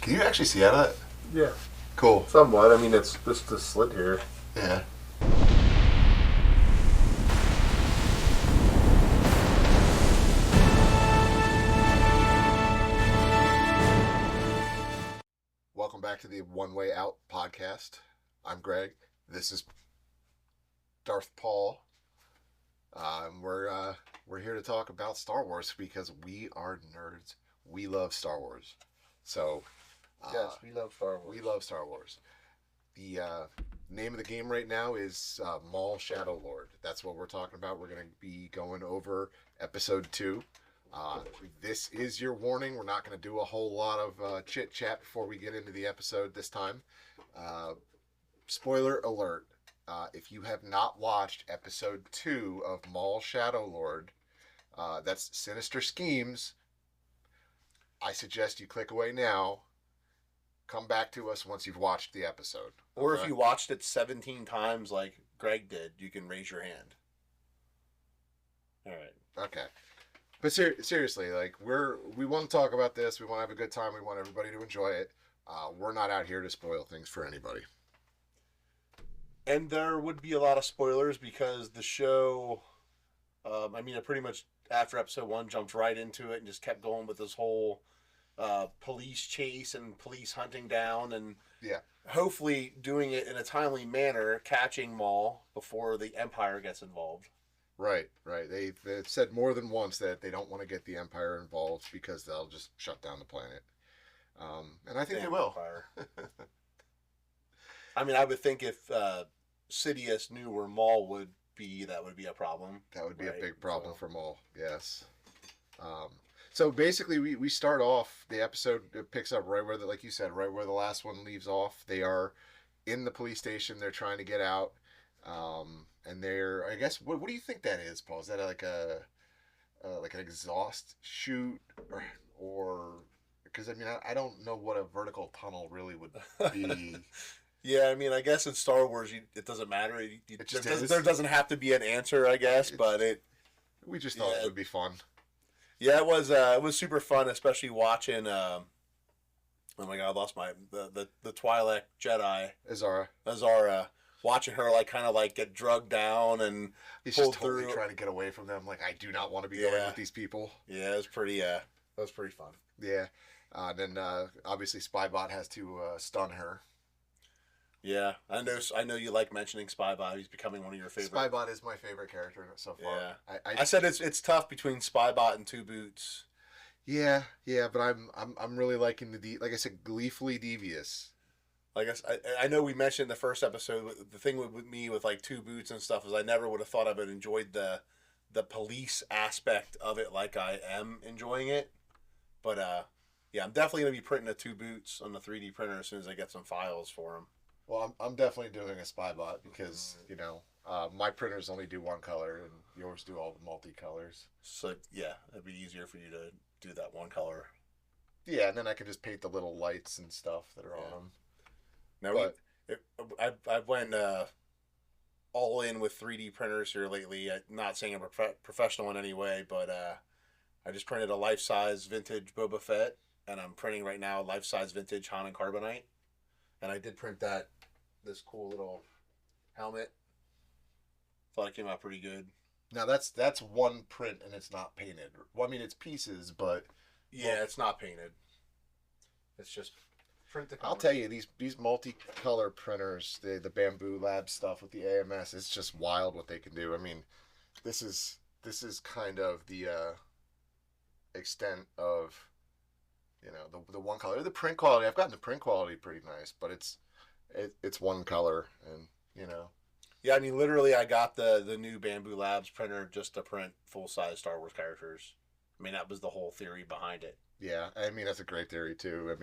Can you actually see out of that? Yeah. Cool. Somewhat. I mean, it's just a slit here. Yeah. Welcome back to the One Way Out podcast. I'm Greg. This is Darth Paul. We're here to talk about Star Wars because we are nerds. We love Star Wars. So Yes, we love Star Wars. we love Star Wars. The name of the game right now is Maul Shadow Lord. That's what we're talking about. We're going to be going over episode 2. This is your warning. We're not going to do a whole lot of chit chat before we get into the episode this time. Spoiler alert. If you have not watched episode 2 of Maul Shadow Lord, that's Sinister Schemes, I suggest you click away now. Come back to us once you've watched the episode. Or if you watched it 17 times like Greg did, you can raise your hand. All right. Okay. But seriously, like we want to talk about this. We want to have a good time. We want everybody to enjoy it. We're not out here to spoil things for anybody. And there would be a lot of spoilers because the show, it pretty much after episode 1 jumped right into it and just kept going with this whole police chase and police hunting down and hopefully doing it in a timely manner, catching Maul before the Empire gets involved. Right. They've said more than once that they don't want to get the Empire involved because they'll just shut down the planet. And I think they will. I would think if Sidious knew where Maul would be, that would be a problem. That would be a big problem for Maul, yes. So basically, we start off, the episode picks up right where, like you said, right where the last one leaves off. They are in the police station. They're trying to get out. And they're, I guess, what do you think that is, Paul? Is that like an exhaust chute or because, I don't know what a vertical tunnel really would be. Yeah, I guess in Star Wars, it doesn't matter. There doesn't have to be an answer, I guess, we just thought it would be fun. Yeah, it was super fun, especially watching. Oh my God, I lost the Twi'lek Jedi Azara. Watching her get drugged down and he's pulled just totally through. trying to get away from them. Like, I do not want to be going with these people. Yeah, it was pretty. That was pretty fun. Yeah, then obviously Spybot has to stun her. Yeah, I know you like mentioning Spybot. He's becoming one of your favorite. Spybot is my favorite character so far. Yeah, I said it's tough between Spybot and Two Boots. Yeah, but I'm really liking like I said, gleefully devious. Like I know we mentioned in the first episode, the thing with me with like Two Boots and stuff is I never would have thought I would enjoyed the police aspect of it like I am enjoying it. But I'm definitely gonna be printing a Two Boots on the 3D printer as soon as I get some files for them. Well, I'm definitely doing a Spybot because my printers only do one color and yours do all the multicolors. So yeah, it'd be easier for you to do that one color. Yeah, and then I can just paint the little lights and stuff that are on them. Now, I went all in with 3D printers here lately. I'm not saying I'm a professional in any way, but I just printed a life-size vintage Boba Fett, and I'm printing right now a life-size vintage Han and Carbonite. And I did print this cool little helmet. Thought it came out pretty good. Now that's one print and it's not painted. Well, it's pieces, but it's not painted. It's just print the color. I'll tell you, these multicolor printers, the Bamboo Lab stuff with the AMS, it's just wild what they can do. This is kind of the extent of the one color. The print quality, I've gotten the print quality pretty nice, but it's one color and Yeah, literally I got the new Bamboo Labs printer just to print full-size Star Wars characters. That was the whole theory behind it. Yeah, that's a great theory too.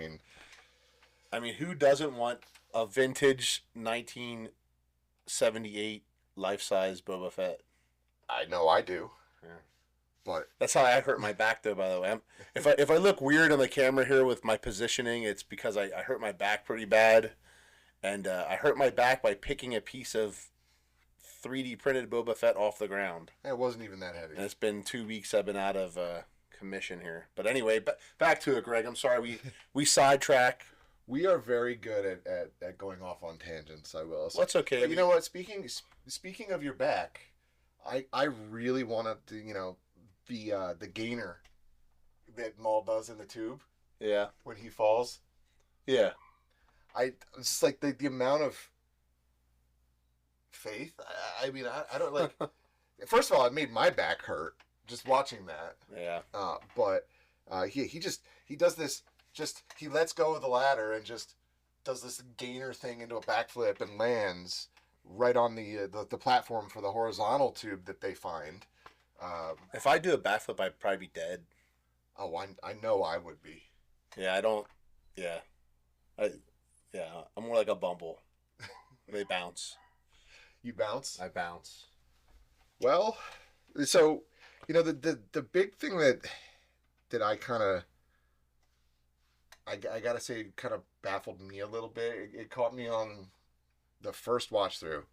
Who doesn't want a vintage 1978 life-size Boba Fett? I know I do. Yeah. But that's how I hurt my back, though, by the way. If I look weird on the camera here with my positioning, it's because I hurt my back pretty bad. And I hurt my back by picking a piece of 3D printed Boba Fett off the ground. It wasn't even that heavy. And it's been 2 weeks I've been out of commission here. But anyway, back to it, Greg. I'm sorry we sidetrack. We are very good at going off on tangents. I will. Well, that's okay. But you know what? Speaking of your back, I really wanted to, the gainer that Maul does in the tube. Yeah. When he falls. Yeah. It's like the amount of faith. I mean, I don't like. First of all, it made my back hurt just watching that. Yeah. But he does this. He lets go of the ladder and just does this gainer thing into a backflip and lands right on the platform for the horizontal tube that they find. If I do a backflip, I'd probably be dead. Oh, I know I would be. Yeah, I don't. Yeah. I'm more like a bumble. They bounce. You bounce? I bounce. Well, so the big thing that I kind of I gotta say kind of baffled me a little bit. It caught me on the first watch through.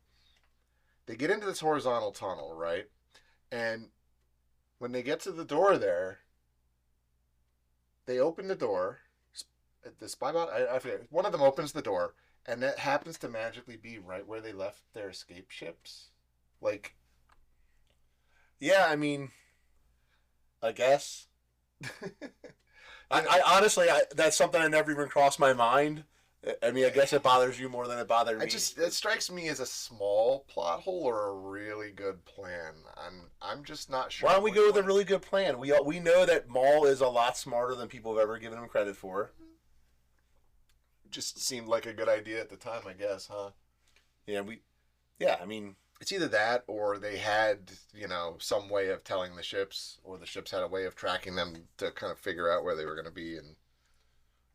They get into this horizontal tunnel, right? And when they get to the door there, they open the door. The spybot, I forget. One of them opens the door, and that happens to magically be right where they left their escape ships. Like, yeah, I mean, I guess. I honestly, that's something that never even crossed my mind. I mean, I guess it bothers you more than it bothered me. It strikes me as a small plot hole or a really good plan. I'm just not sure. Why don't we go with a really good plan? We know that Maul is a lot smarter than people have ever given him credit for. Just seemed like a good idea at the time, I guess, huh? Yeah, I mean, it's either that or they had, some way of telling the ships, or the ships had a way of tracking them to kind of figure out where they were going to be,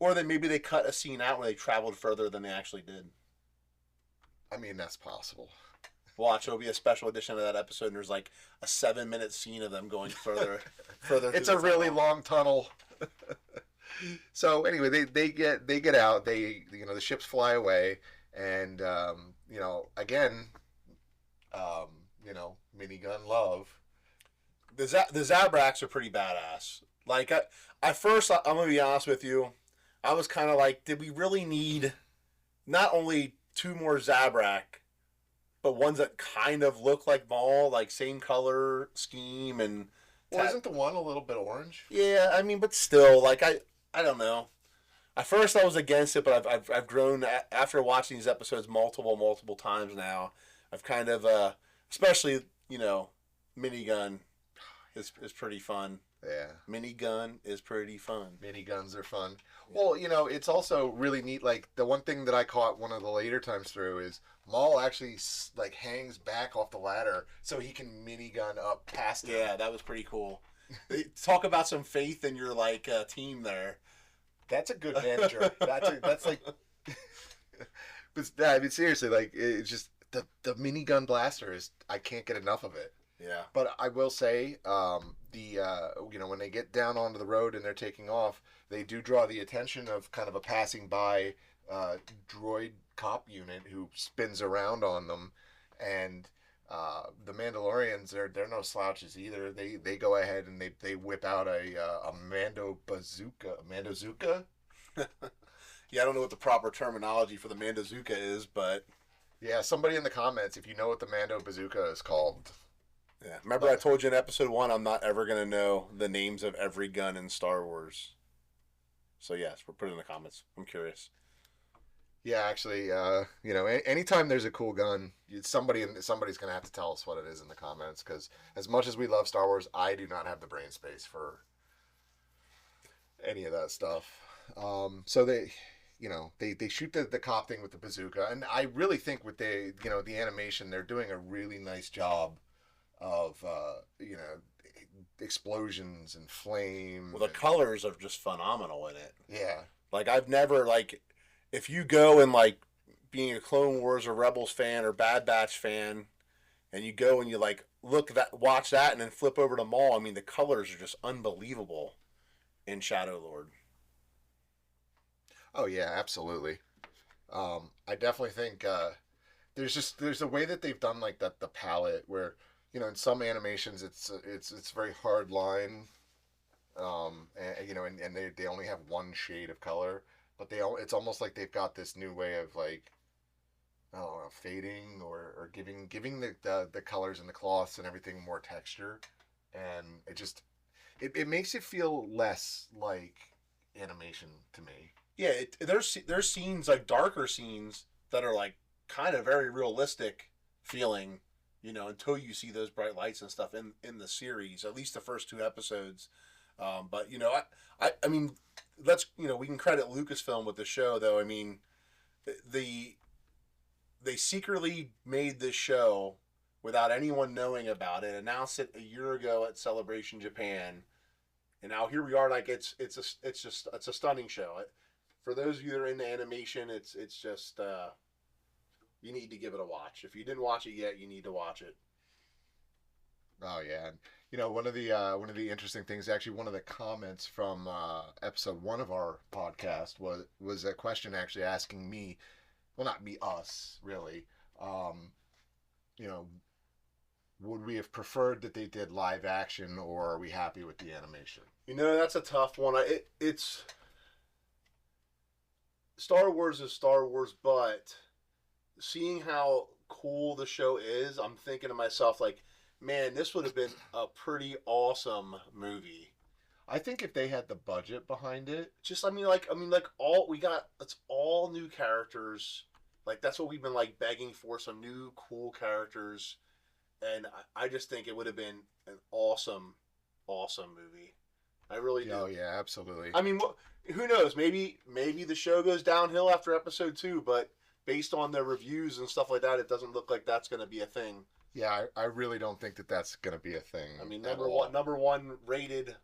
or then maybe they cut a scene out where they traveled further than they actually did. I mean, that's possible. Watch, it'll be a special edition of that episode, and there's like a 7-minute scene of them going further. It's a really long tunnel. So anyway, they get out. The ships fly away, and again, minigun love. The Zabraks are pretty badass. Like at first, I'm gonna be honest with you, I was kind of like, did we really need not only 2 more Zabrak, but ones that kind of look like Maul, like same color scheme and. Well, isn't the one a little bit orange? Yeah, I mean, but still, like I don't know. At first, I was against it, but I've grown after watching these episodes multiple times now. I've kind of, especially minigun is pretty fun. Yeah, minigun is pretty fun. Miniguns are fun. Well, it's also really neat. Like the one thing that I caught one of the later times through is Maul actually like hangs back off the ladder so he can minigun up past him. Yeah, that was pretty cool. Talk about some faith in your team there. That's a good manager. That's like. But I mean, seriously, like it's just the minigun blaster is. I can't get enough of it. Yeah. But I will say, when they get down onto the road and they're taking off, they do draw the attention of kind of a passing by droid cop unit who spins around on them, and the Mandalorians they're no slouches either. They go ahead and they whip out a Mando bazooka. Mandazooka? Yeah, I don't know what the proper terminology for the Mandazooka is, but yeah, somebody in the comments if you know what the Mando bazooka is called. Yeah, remember I told you in episode 1 I'm not ever going to know the names of every gun in Star Wars. So yes, we'll put it in the comments. I'm curious. Yeah, actually, anytime there's a cool gun, somebody's going to have to tell us what it is in the comments, because as much as we love Star Wars, I do not have the brain space for any of that stuff. So they shoot the cop thing with the bazooka, and I really think with the animation, they're doing a really nice job of explosions and flame. Well, the colors are just phenomenal in it. Yeah. Like I've never if you go and being a Clone Wars or Rebels fan or Bad Batch fan, and you go and you watch that and then flip over to Maul, I mean the colors are just unbelievable in Shadow Lord. Oh yeah, absolutely. I definitely think there's a way that they've done the palette where in some animations it's very hard line, and they only have one shade of color, but it's almost like they've got this new way of like, I don't know, fading or giving the colors and the cloths and everything more texture, and it makes it feel less like animation to me. Yeah, there's scenes like darker scenes that are like kind of very realistic feeling, until you see those bright lights and stuff in the series. At least the first two episodes. But I mean, we can credit Lucasfilm with the show though. I mean, the they secretly made this show without anyone knowing about it. Announced it a year ago at Celebration Japan, and now here we are. Like it's a stunning show. For those of you that are into animation, it's just you need to give it a watch. If you didn't watch it yet, you need to watch it. Oh yeah, and one of the interesting things, actually, one of the comments from episode 1 of our podcast was a question actually asking me, well, not me, us, really. You know, would we have preferred that they did live action, or are we happy with the animation? That's a tough one. It's Star Wars is Star Wars, but seeing how cool the show is, I'm thinking to myself like, man, this would have been a pretty awesome movie. I think if they had the budget behind it, it's all new characters. Like that's what we've been like begging for, some new cool characters, and I just think it would have been an awesome, awesome movie. I really do. Oh yeah, absolutely. I mean, who knows? Maybe the show goes downhill after episode 2, but based on the reviews and stuff like that, it doesn't look like that's going to be a thing. Yeah, I really don't think that that's going to be a thing. I mean, number one rated.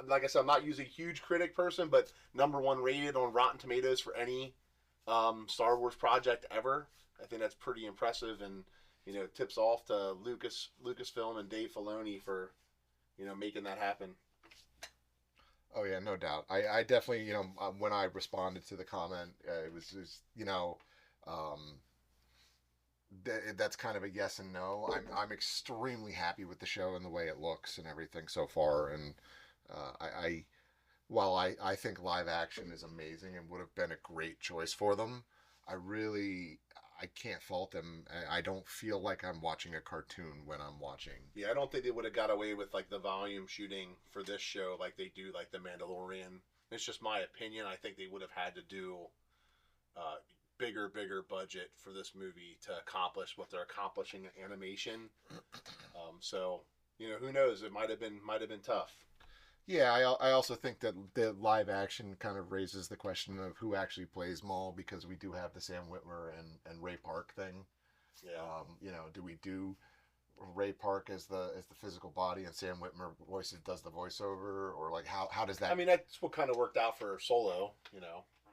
Like I said, I'm not usually a huge critic person, but number 1 rated on Rotten Tomatoes for any Star Wars project ever. I think that's pretty impressive, and tips off to Lucasfilm and Dave Filoni for making that happen. Oh yeah, no doubt. I definitely when I responded to the comment, it was just that's kind of a yes and no. I'm extremely happy with the show and the way it looks and everything so far, and while I think live action is amazing and would have been a great choice for them, I can't fault them. I don't feel like I'm watching a cartoon when I'm watching. Yeah, I don't think they would have got away with like the volume shooting for this show like they do like The Mandalorian. It's just my opinion. I think they would have had to do bigger budget for this movie to accomplish what they're accomplishing in animation. So who knows? It might have been tough. Yeah, I also think that the live action kind of raises the question of who actually plays Maul, because we do have the Sam Witwer and Ray Park thing. Yeah. Do we do Ray Park as the physical body and Sam Witwer does the voiceover, or like how does that? I mean, that's what kind of worked out for Solo.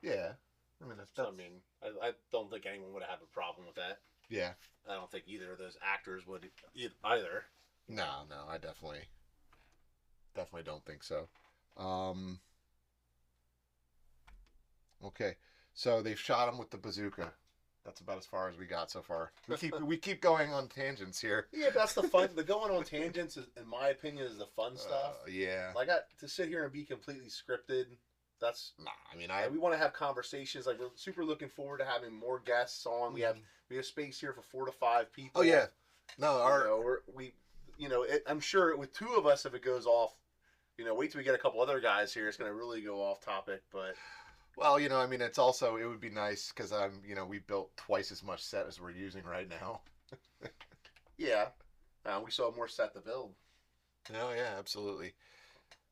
Yeah. I mean, I don't think anyone would have a problem with that. Yeah. I don't think either of those actors would either. No, I definitely don't think so. Okay, so they've shot him with the bazooka. That's about as far as we got so far. We keep going on tangents here. Yeah, that's the fun. The going on tangents, in my opinion, is the fun stuff. Yeah. Like to sit here and be completely scripted. That's I mean, we want to have conversations. Like we're super looking forward to having more guests on. We have space here for 4 to 5 people. Oh yeah. No, I'm sure with 2 of us, if it goes off, wait till we get a couple other guys here. It's going to really go off topic, but. Well, I mean, it would be nice because we built twice as much set as we're using right now. Yeah, we still have more set to build. Oh yeah, absolutely.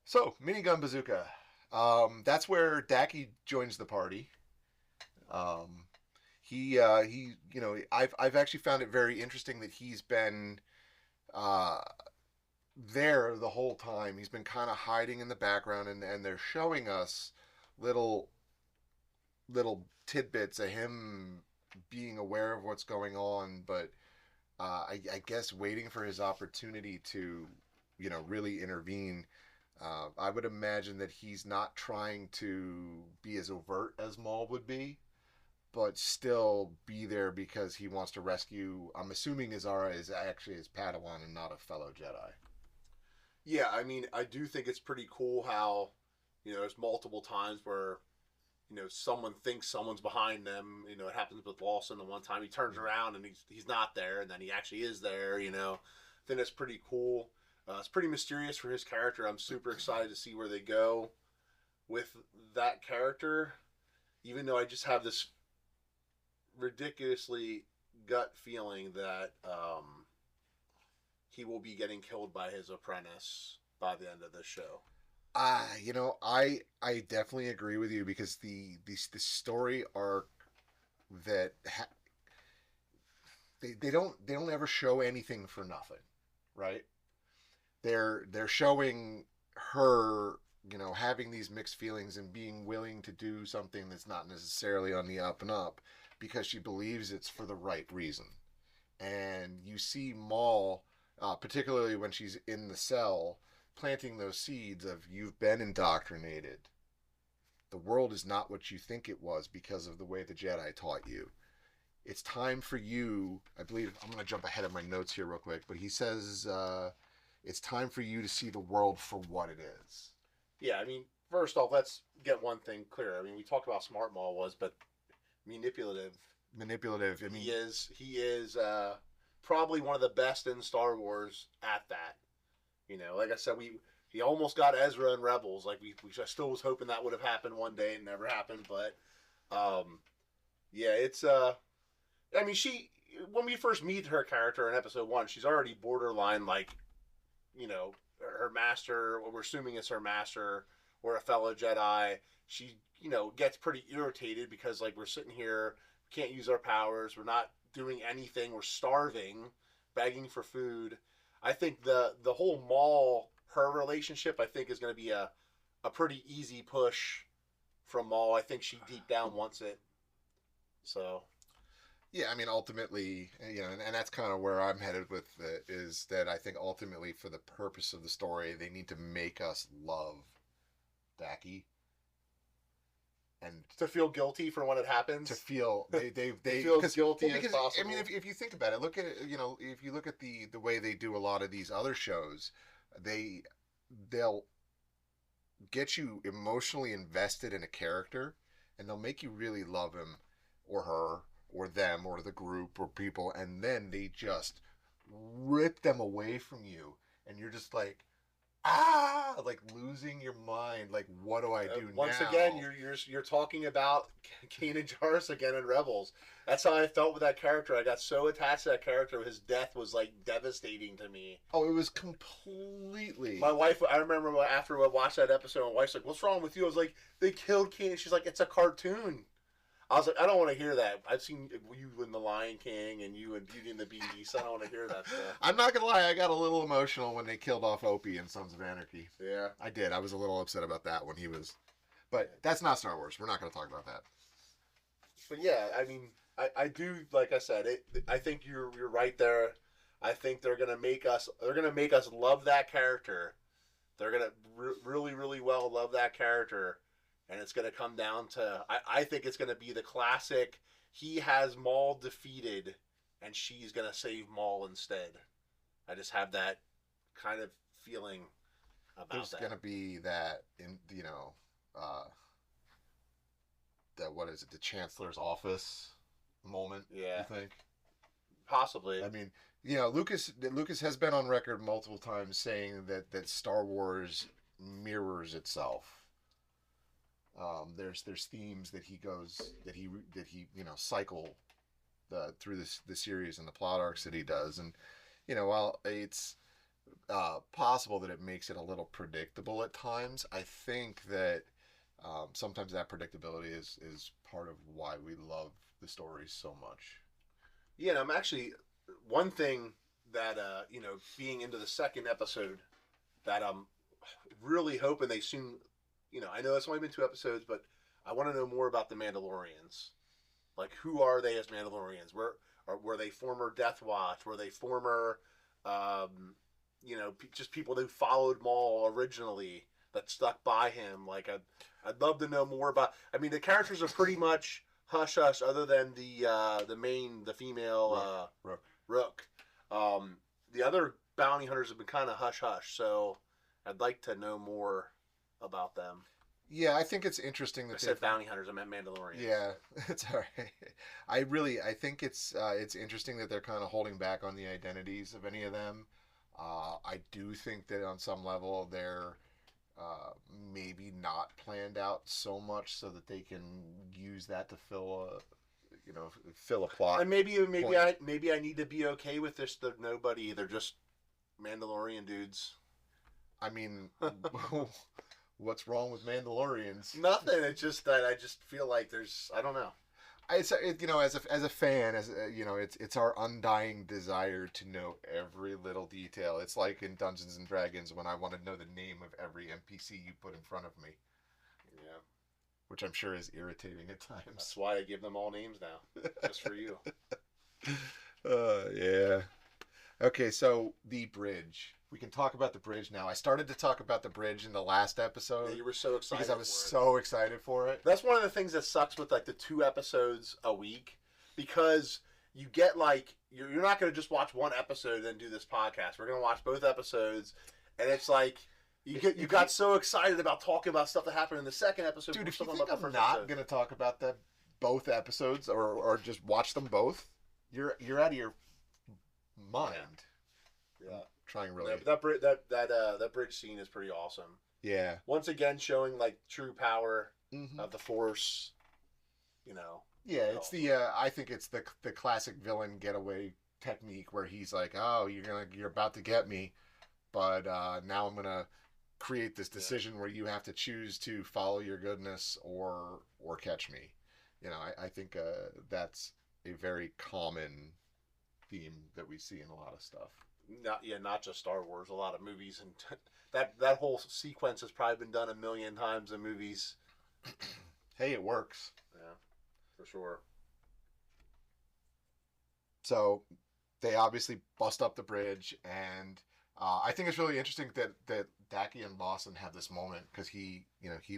So, minigun bazooka. That's where Daki joins the party. I've actually found it very interesting that he's been there the whole time. He's been kind of hiding in the background, and they're showing us little tidbits of him being aware of what's going on, but I guess waiting for his opportunity to really intervene. I would imagine that he's not trying to be as overt as Maul would be, but still be there because he wants to rescue. I'm assuming Azara is actually his Padawan and not a fellow Jedi. Yeah, I mean, I do think it's pretty cool how, there's multiple times where, someone thinks someone's behind them. It happens with Lawson the one time he turns around and he's not there, and then he actually is there. I think that's pretty cool. It's pretty mysterious for his character. I'm super excited to see where they go with that character, even though I just have this ridiculously gut feeling that he will be getting killed by his apprentice by the end of the show. I definitely agree with you because the story arc that they don't ever show anything for nothing, right? They're showing her, having these mixed feelings and being willing to do something that's not necessarily on the up and up because she believes it's for the right reason. And you see Maul, particularly when she's in the cell, planting those seeds of you've been indoctrinated. The world is not what you think it was because of the way the Jedi taught you. It's time for you, I believe, I'm going to jump ahead of my notes here real quick, but he says, it's time for you to see the world for what it is. Yeah, I mean, first off, let's get one thing clear. I mean, we talked about how smart Maul was, but manipulative. I mean, he is probably one of the best in Star Wars at that. Like I said, he almost got Ezra in Rebels. Like I still was hoping that would have happened one day. It never happened, but yeah, it's I mean, when we first meet her character in episode 1, she's already borderline like, her master. We're assuming it's her master or a fellow Jedi. She gets pretty irritated because like we're sitting here, can't use our powers. We're not doing anything. We're starving, begging for food. I think the whole Maul her relationship I think is going to be a pretty easy push from Maul. I think she deep down wants it. So yeah, I mean, ultimately, and that's kind of where I'm headed with it, is that I think ultimately for the purpose of the story, they need to make us love Daki. And to feel guilty for when it happens. To feel they feel as guilty as possible. I mean, if you think about it, look at it. If you look at the way they do a lot of these other shows, they'll get you emotionally invested in a character, and they'll make you really love him or her or them or the group or people, and then they just rip them away from you, and you're just like, like losing your mind. Like, what do I do now? Once again, you're talking about Kanan Jarrus again in Rebels. That's how I felt with that character. I got so attached to that character. His death was like devastating to me. Oh, it was completely. My wife, I remember after I watched that episode, my wife's like, "What's wrong with you?" I was like, "They killed Kanan." She's like, "It's a cartoon." I was like, I don't want to hear that. I've seen you in The Lion King and you in Beauty and the Beast. I don't want to hear that stuff. I'm not going to lie. I got a little emotional when they killed off Opie in Sons of Anarchy. Yeah. I did. I was a little upset about that when he was... But that's not Star Wars. We're not going to talk about that. But yeah, I mean, I do, like I said, I think you're right there. I think they're going to make us love that character. They're going to really, really well love that character. And it's going to come down to, I think it's going to be the classic, he has Maul defeated, and she's going to save Maul instead. I just have that kind of feeling about There's that. There's going to be that, what is it, the Chancellor's office moment, yeah. you think? Possibly. I mean, Lucas has been on record multiple times saying that Star Wars mirrors itself. There's themes that he cycle through the series and the plot arcs that he does, and while it's possible that it makes it a little predictable at times, I think that sometimes that predictability is part of why we love the stories so much. Yeah, and I'm actually one thing that being into the second episode that I'm really hoping they soon. I know it's only been 2 episodes, but I want to know more about the Mandalorians. Like, who are they as Mandalorians? Were they former Death Watch? Were they former, just people who followed Maul originally that stuck by him? Like, I'd love to know more about. I mean, the characters are pretty much hush hush, other than the female Rook. The other bounty hunters have been kind of hush hush. So I'd like to know more about them. Yeah, I think it's interesting that I said bounty hunters. I meant Mandalorians. Yeah, it's all right. I think it's interesting that they're kind of holding back on the identities of any of them. I do think that on some level they're maybe not planned out so much so that they can use that to fill a plot. And maybe point. I need to be okay with this. They're nobody. They're just Mandalorian dudes. I mean, what's wrong with Mandalorians? Nothing. It's just that I just feel like there's. I don't know. As a fan, it's our undying desire to know every little detail. It's like in Dungeons and Dragons when I want to know the name of every NPC you put in front of me. Yeah. Which I'm sure is irritating at times. That's why I give them all names now, just for you. Yeah. Okay, so the bridge. We can talk about the bridge now. I started to talk about the bridge in the last episode. Yeah, you were so excited because I was so excited for it. That's one of the things that sucks with like the 2 episodes a week, because you get like you're not going to just watch one episode and then do this podcast. We're going to watch both episodes, and it's like you got so excited about talking about stuff that happened in the second episode. Dude, if you think I'm not going to talk about both episodes or just watch them both, you're out of your mind. Yeah. Trying really. Yeah, that bridge scene is pretty awesome. Yeah. Once again, showing like true power of the Force. Yeah, it's I think it's the classic villain getaway technique where he's like, oh, you're about to get me, but now I'm gonna create this decision where you have to choose to follow your goodness or catch me. I think that's a very common theme that we see in a lot of stuff. Not just Star Wars. A lot of movies, and that whole sequence has probably been done a million times in movies. Hey, it works. Yeah, for sure. So they obviously bust up the bridge, and I think it's really interesting that Daki and Lawson have this moment because he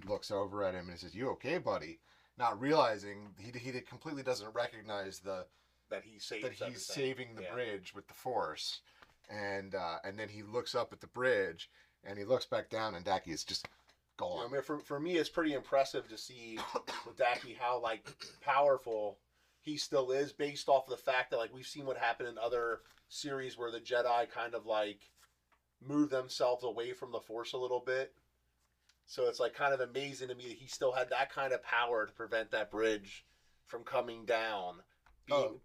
looks over at him and he says, "You okay, buddy?" Not realizing he completely doesn't recognize that he's saving the bridge with the Force. And then he looks up at the bridge, and he looks back down, and Daki is just gone. I mean, for me, it's pretty impressive to see with Daki how like powerful he still is, based off of the fact that like we've seen what happened in other series where the Jedi kind of like move themselves away from the Force a little bit. So it's like kind of amazing to me that he still had that kind of power to prevent that bridge from coming down.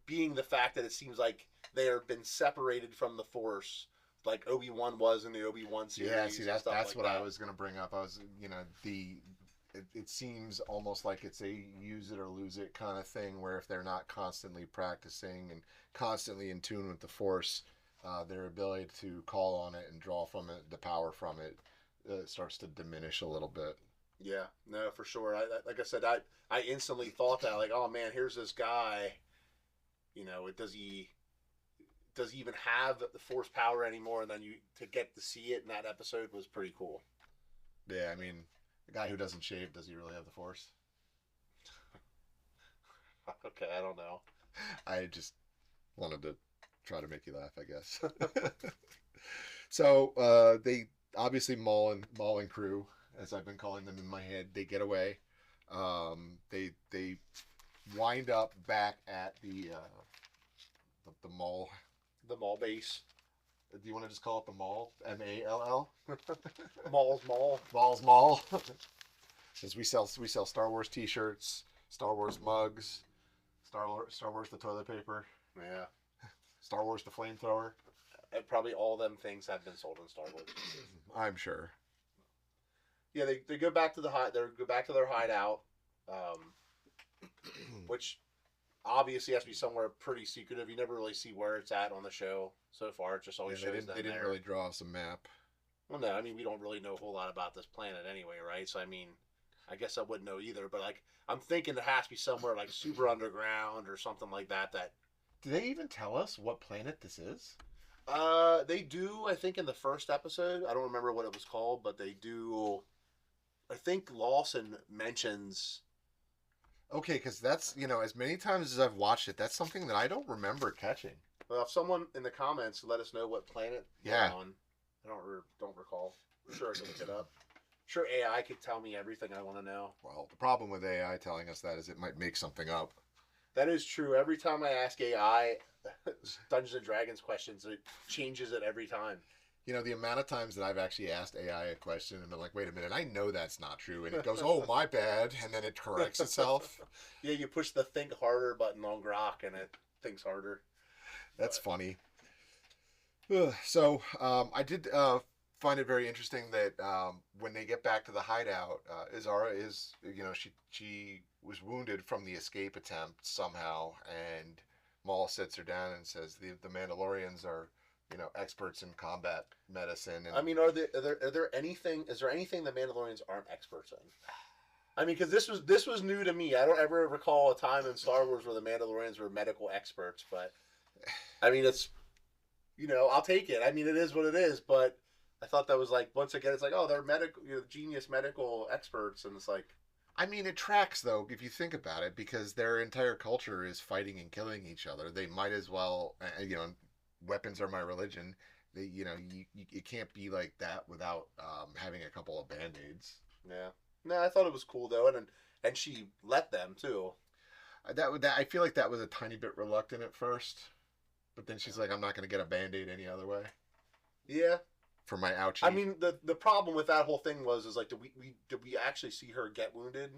Being the fact that it seems like they have been separated from the Force, like Obi-Wan was in the Obi-Wan series. Yeah, see, that's like what I was going to bring up. I was, it seems almost like it's a use it or lose it kind of thing, where if they're not constantly practicing and constantly in tune with the Force, their ability to call on it and draw from it, the power from it, starts to diminish a little bit. Yeah, no, for sure. Like I said, I instantly thought that, like, oh man, here's this guy. Does he even have the Force power anymore? And then to get to see it in that episode was pretty cool. Yeah, I mean, the guy who doesn't shave, does he really have the Force? Okay, I don't know. I just wanted to try to make you laugh, I guess. So they obviously Maul and crew, as I've been calling them in my head, they get away. They wind up back at the Maul. The Maul base. Do you want to just call it the Maul? MALL? Maul's Maul. Maul's Maul. Because we sell Star Wars T-shirts, Star Wars mugs, Star Wars the toilet paper. Yeah. Star Wars the flamethrower. And probably all them things have been sold in Star Wars. I'm sure. Yeah, they go back to their hideout, which obviously has to be somewhere pretty secretive. You never really see where it's at on the show so far. It just always shows them. They didn't really draw us a map. Well, no, I mean, we don't really know a whole lot about this planet anyway, right? So, I mean, I guess I wouldn't know either. But, like, I'm thinking it has to be somewhere, like, super underground or something like that. Do they even tell us what planet this is? They do, I think, in the first episode. I don't remember what it was called, but they do. I think Lawson mentions. Okay, because that's, as many times as I've watched it, that's something that I don't remember catching. Well, if someone in the comments let us know what planet they're on, I don't recall. Sure, I can look it up. Sure, AI could tell me everything I want to know. Well, the problem with AI telling us that is it might make something up. That is true. Every time I ask AI Dungeons and Dragons questions, it changes it every time. You know, the amount of times that I've actually asked AI a question and been like, wait a minute, I know that's not true. And it goes, oh, my bad. And then it corrects itself. Yeah, you push the think harder button on Grok and it thinks harder. That's funny. So I did find it very interesting that when they get back to the hideout, Izara is, she was wounded from the escape attempt somehow. And Maul sits her down and says the Mandalorians are experts in combat medicine. And I mean, is there anything the Mandalorians aren't experts in? I mean, because this was new to me. I don't ever recall a time in Star Wars where the Mandalorians were medical experts. But I mean, it's I'll take it. I mean, it is what it is. But I thought that was like once again, it's like they're medical, genius medical experts, and it's like. I mean, it tracks though if you think about it, because their entire culture is fighting and killing each other. They might as well, weapons are my religion. It can't be like that without having a couple of band-aids. Yeah. No, I thought it was cool though, and she let them too. I feel like that was a tiny bit reluctant at first, but then she's like, "I'm not going to get a band-aid any other way." Yeah. For my ouchie. I mean, the problem with that whole thing was like, did we actually see her get wounded?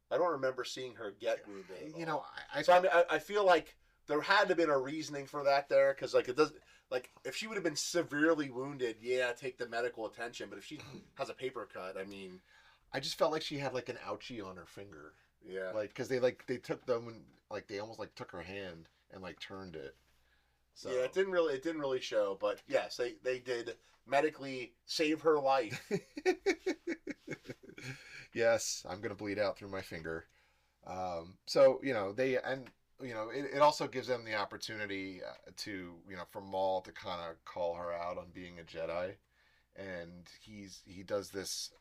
I don't remember seeing her get wounded. I feel like there had to have been a reasoning for that there, because like it does, like if she would have been severely wounded, yeah, take the medical attention. But if she has a paper cut, I mean, I just felt like she had like an ouchie on her finger. Yeah, like because they took them and like they almost like took her hand and like turned it. So. Yeah, it didn't really show, but yes, they did medically save her life. Yes, I'm gonna bleed out through my finger. So it also gives them the opportunity to for Maul to kind of call her out on being a Jedi, and he does this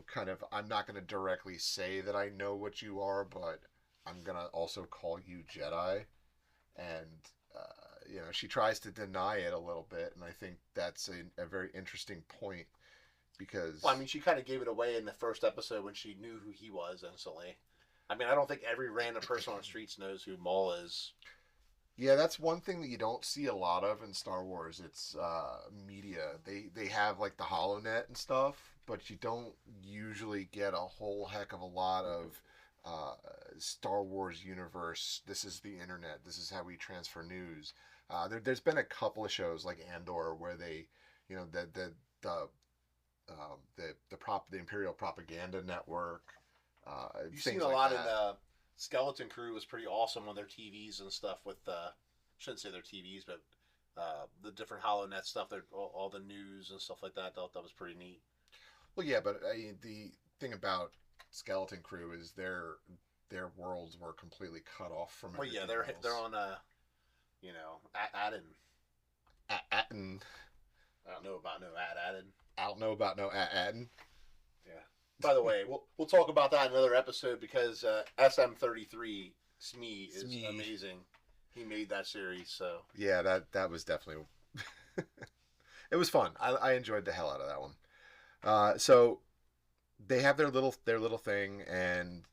kind of, I'm not gonna directly say that I know what you are, but I'm gonna also call you Jedi, and she tries to deny it a little bit, and I think that's a very interesting point because. Well, I mean, she kind of gave it away in the first episode when she knew who he was instantly. I mean, I don't think every random person on the streets knows who Maul is. Yeah, that's one thing that you don't see a lot of in Star Wars. It's media. They have like the HoloNet and stuff, but you don't usually get a whole heck of a lot of Star Wars universe. This is the internet. This is how we transfer news. There's been a couple of shows like Andor where they, the Imperial Propaganda Network. You've seen a lot in the Skeleton Crew was pretty awesome on their TVs and stuff with shouldn't say their TVs, but the different HoloNet stuff, all the news and stuff like that. I thought that was pretty neat. Well, yeah, but the thing about Skeleton Crew is their worlds were completely cut off from everything else. They're on Aden. Aden. I don't know about no Aden. I don't know about no Aden. Yeah. By the way, we'll talk about that in another episode because SM33 Smee is amazing. He made that series, so yeah, that was definitely it was fun. I enjoyed the hell out of that one. So they have their little thing, and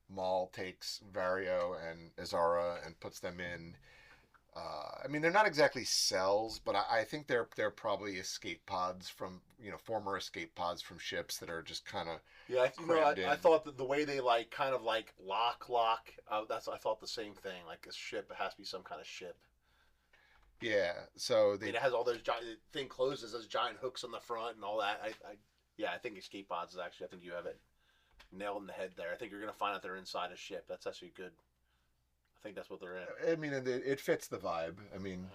Maul takes Vario and Izara and puts them in. I mean, they're not exactly cells, but I think they're probably escape pods from former escape pods from ships that are just kind of I thought that the way they kind of lock. I thought the same thing. Like a ship, it has to be some kind of ship. Yeah, so it has all those giant thing closes, those giant hooks on the front and all that. I think escape pods is actually. I think you have it nailed in the head there. I think you're gonna find out they're inside a ship. That's actually good. I think that's what they're in. I mean, it fits the vibe. I mean,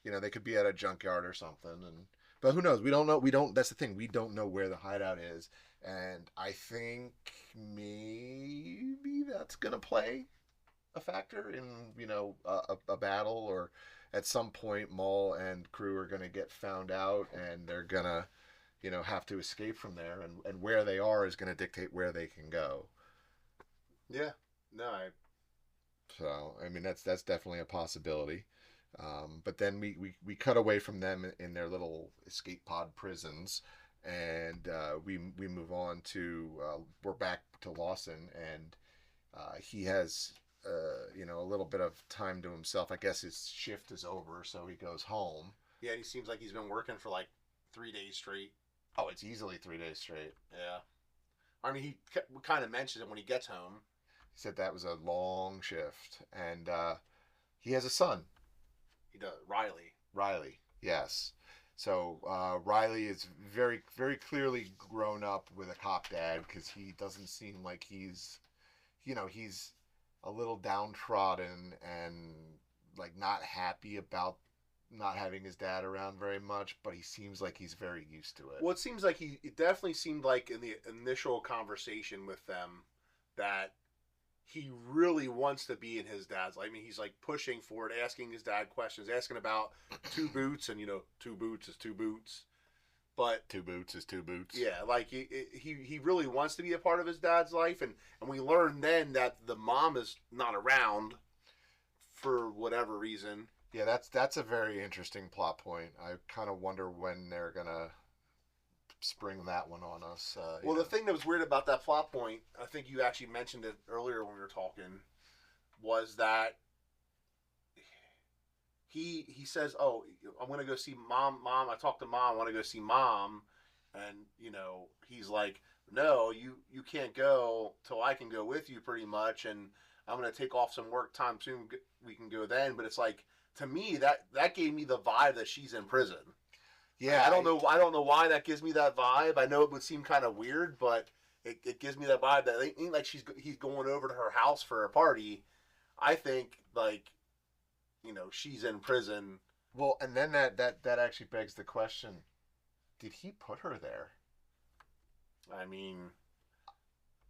they could be at a junkyard or something, but who knows? We don't know. That's the thing. We don't know where the hideout is, and I think maybe that's gonna play a factor in a battle, or at some point Maul and crew are gonna get found out, and they're gonna have to escape from there, and where they are is gonna dictate where they can go. Yeah. No, So I mean that's definitely a possibility, but then we cut away from them in their little escape pod prisons, and we move on to we're back to Lawson, and he has a little bit of time to himself. I guess his shift is over, so he goes home. Yeah, he seems like he's been working for like 3 days straight. Oh, it's easily 3 days straight. Yeah. I mean, he kind of mentions it when he gets home. He said that was a long shift, and he has a son. He does. Riley. Riley, yes. So Riley is very, very clearly grown up with a cop dad, because he doesn't seem like he's a little downtrodden and like not happy about not having his dad around very much, but he seems like he's very used to it. Well, it definitely seemed like in the initial conversation with them that he really wants to be in his dad's life. I mean, he's like pushing for it, asking his dad questions, asking about two boots, and 2 boots is 2 boots. But 2 boots is 2 boots. Yeah, like he really wants to be a part of his dad's life, and we learn then that the mom is not around for whatever reason. Yeah, that's a very interesting plot point. I kind of wonder when they're gonna spring that one on us. Well, the thing that was weird about that plot point, I think you actually mentioned it earlier when we were talking, was that he says, "Oh, I'm gonna go see mom. Mom, I talked to mom. I want to go see mom," and he's like, "No, you can't go till I can go with you, pretty much, and I'm gonna take off some work time soon. We can go then." But it's like, to me, that gave me the vibe that she's in prison. Yeah, I don't know why that gives me that vibe. I know it would seem kind of weird, but it gives me that vibe that it ain't like he's going over to her house for a party. I think like, she's in prison. Well, and then that actually begs the question: did he put her there? I mean,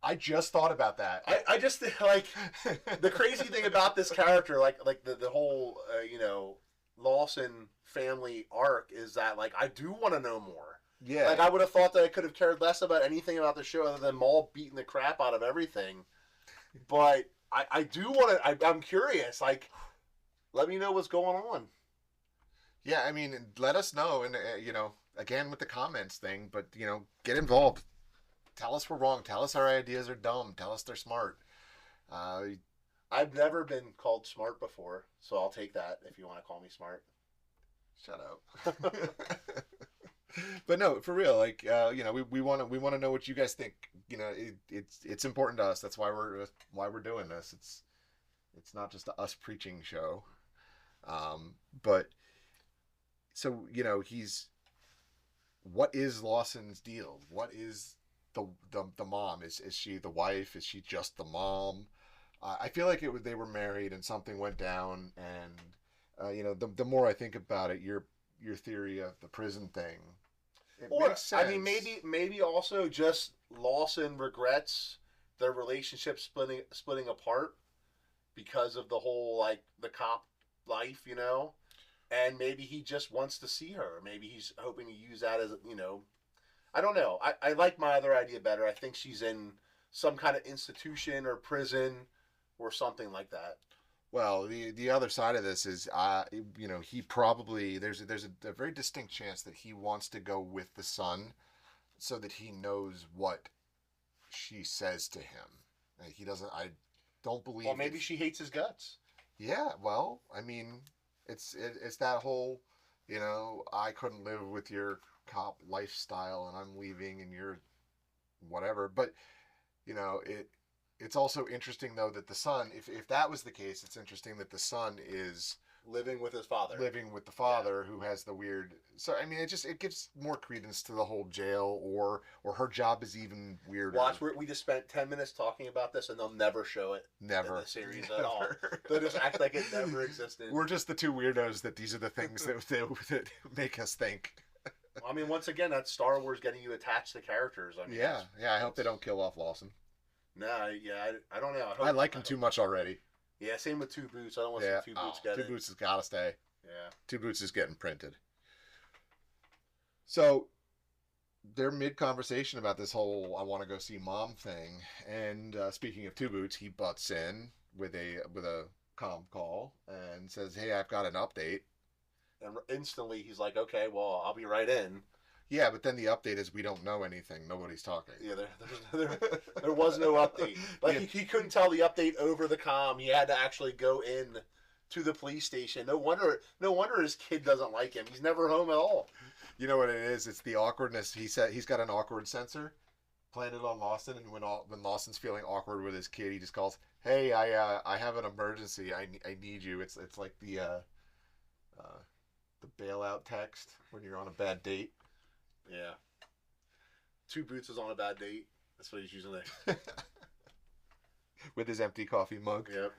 I just thought about that. I just like the crazy thing about this character, like the whole Lawson family arc, is that like I do want to know more. Yeah. Like I would have thought that I could have cared less about anything about the show other than Maul beating the crap out of everything. But I do want to. I'm curious. Like, let me know what's going on. Yeah, I mean, let us know, and again with the comments thing, but get involved. Tell us we're wrong. Tell us our ideas are dumb. Tell us they're smart. I've never been called smart before, so I'll take that if you want to call me smart. Shut up. But no, for real, like we want to know what you guys think. It's important to us. That's why we're doing this. It's not just a us preaching show. But so what is Lawson's deal? What is the mom? Is she the wife? Is she just the mom? I feel like they were married and something went down, and the more I think about it, your theory of the prison thing, it makes sense. I mean, maybe also just Lawson regrets their relationship splitting apart because of the whole like the cop life, and maybe he just wants to see her. Maybe he's hoping to use that as I don't know. I like my other idea better. I think she's in some kind of institution or prison or something like that. Well, the other side of this is, he probably there's a very distinct chance that he wants to go with the son, so that he knows what she says to him. He doesn't. I don't believe. Well, maybe she hates his guts. Yeah. Well, I mean, it's that whole, I couldn't live with your cop lifestyle and I'm leaving and you're whatever. But it's also interesting though that the son, if that was the case, it's interesting that the son is living with his father, who has the weird. So I mean, it gives more credence to the whole jail or her job is even weirder. Watch, we just spent 10 minutes talking about this and they'll never show it. Never in the series at all. They'll just act like it never existed. We're just the two weirdos that these are the things that make us think. I mean, once again, that's Star Wars getting you attached to characters. I mean, yeah. I hope they don't kill off Lawson. Nah, yeah, I don't know. I like him too much already. Yeah, same with 2 Boots. I don't want to see 2 Boots get it. 2 Boots has got to stay. Yeah. 2 Boots is getting printed. So they're mid-conversation about this whole I want to go see mom thing. And speaking of 2 Boots, he butts in with a comm call and says, hey, I've got an update. And instantly he's like, okay, well, I'll be right in. Yeah, but then the update is we don't know anything. Nobody's talking. Yeah, there was no update. Like Yeah. he couldn't tell the update over the comm. He had to actually go in to the police station. No wonder his kid doesn't like him. He's never home at all. You know what it is? It's the awkwardness. He said he's got an awkward sensor planted on Lawson, and when Lawson's feeling awkward with his kid, he just calls, "Hey, I have an emergency. I need you." It's like the bailout text when you're on a bad date. Yeah. Two Boots is on a bad date. That's what he's using there. With his empty coffee mug. Yep.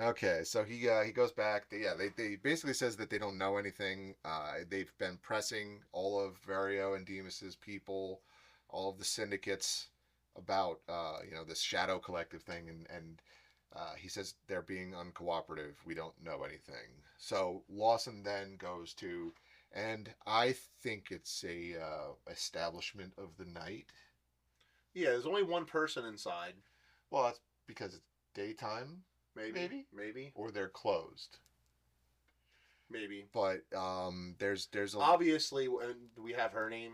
Okay, so he goes back. They basically says that they don't know anything. They've been pressing all of Vario and Demus's people, all of the syndicates about this Shadow Collective thing, and he says they're being uncooperative. We don't know anything. So Lawson then goes to, and I think it's a establishment of the night. Yeah, there's only one person inside. Well, that's because it's daytime. Maybe. Or they're closed. Maybe. But there's a obviously, and we have her name.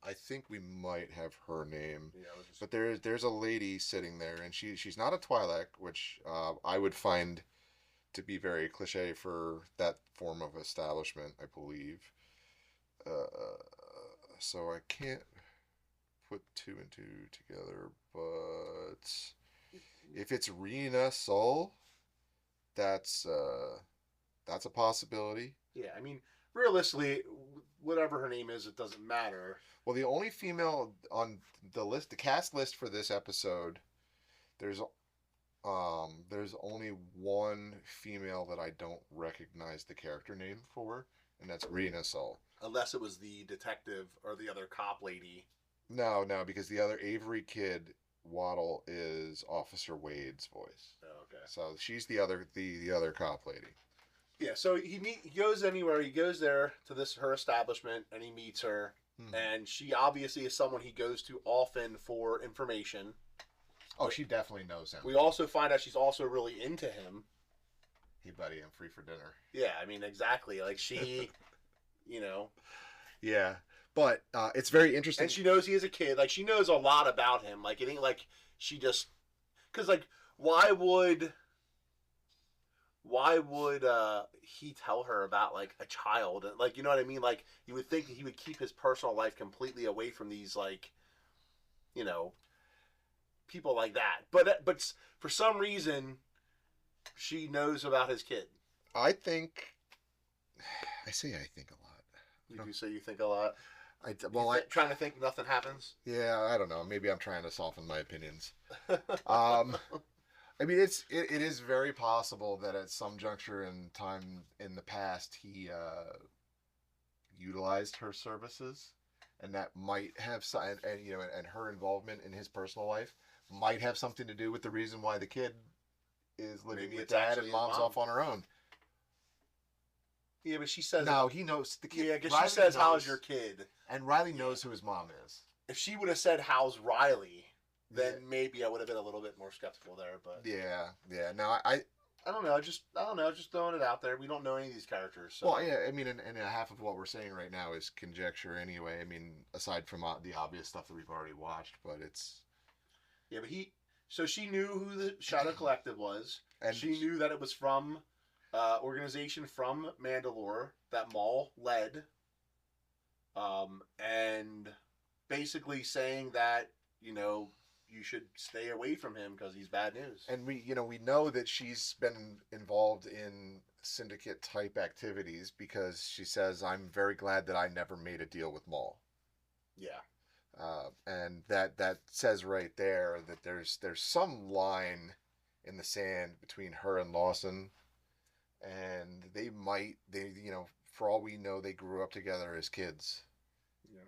I think we might have her name. Yeah, but there's a lady sitting there, and she's not a Twi'lek, which I would find to be very cliche for that form of establishment, I believe. So I can't put two and two together, but if it's Rena Sol, that's a possibility. Yeah, I mean, realistically, whatever her name is, it doesn't matter. Well, the only female on the list, the cast list for this episode, there's only one female that I don't recognize the character name for, and that's Rena Sol. Unless it was the detective or the other cop lady. No, because the other Avery kid, Waddle, is Officer Wade's voice. Oh, okay. So she's the other cop lady. Yeah, so he goes anywhere. He goes there to her establishment, and he meets her. Mm-hmm. And she obviously is someone he goes to often for information. Oh, she definitely knows him. We also find out she's also really into him. Hey, buddy, I'm free for dinner. Yeah, I mean, exactly. Like, she, Yeah, but it's very interesting. And she knows he is a kid. Like, she knows a lot about him. Like, it ain't like she just... Because, like, why would he tell her about, like, a child? Like, you know what I mean? Like, you would think that he would keep his personal life completely away from these, like, people like that. But for some reason, she knows about his kid. I think a lot. You do say you think a lot? Trying to think nothing happens? Yeah, I don't know. Maybe I'm trying to soften my opinions. I mean, it is very possible that at some juncture in time in the past he utilized her services, and that might have and her involvement in his personal life might have something to do with the reason why the kid is living with dad and mom's off on her own. Yeah, but she says no. He knows the kid. Yeah, because she says, "How's your kid?" And Riley knows who his mom is. If she would have said, "How's Riley?" then maybe I would have been a little bit more skeptical there. But yeah. No, I don't know. Just throwing it out there. We don't know any of these characters. So. Well, yeah. I mean, and half of what we're saying right now is conjecture anyway. I mean, aside from the obvious stuff that we've already watched, but it's. Yeah, but so she knew who the Shadow Collective was, and she knew that it was from organization from Mandalore that Maul led, and basically saying that you should stay away from him because he's bad news. And we know that she's been involved in syndicate type activities because she says, "I'm very glad that I never made a deal with Maul." Yeah. And that says right there that there's some line in the sand between her and Lawson, and they for all we know, they grew up together as kids. Yeah.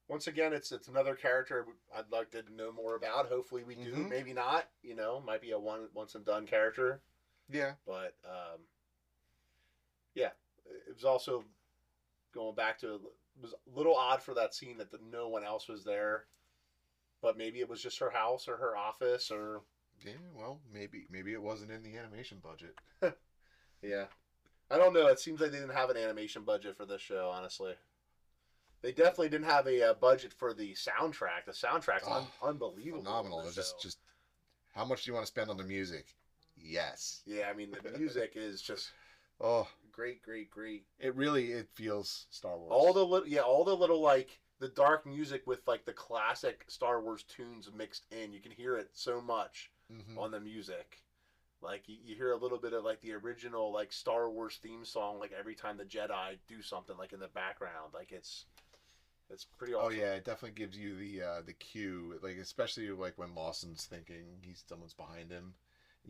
Once again, it's another character I'd like to know more about. Hopefully we do. Mm-hmm. Maybe not. Might be a once and done character. Yeah. But yeah, it was also going back to. It was a little odd for that scene that no one else was there, but maybe it was just her house or her office or. Yeah, well, maybe it wasn't in the animation budget. Yeah, I don't know. It seems like they didn't have an animation budget for this show, honestly. They definitely didn't have a budget for the soundtrack. The soundtrack's unbelievable. Phenomenal. Just how much do you want to spend on the music? Yes. Yeah, I mean the music is just great. It feels Star Wars. All the little like the dark music with like the classic Star Wars tunes mixed in. You can hear it so much on the music. Like you hear a little bit of like the original like Star Wars theme song like every time the Jedi do something like in the background. Like it's pretty awesome. Oh yeah, it definitely gives you the cue, like especially like when Lawson's thinking someone's behind him.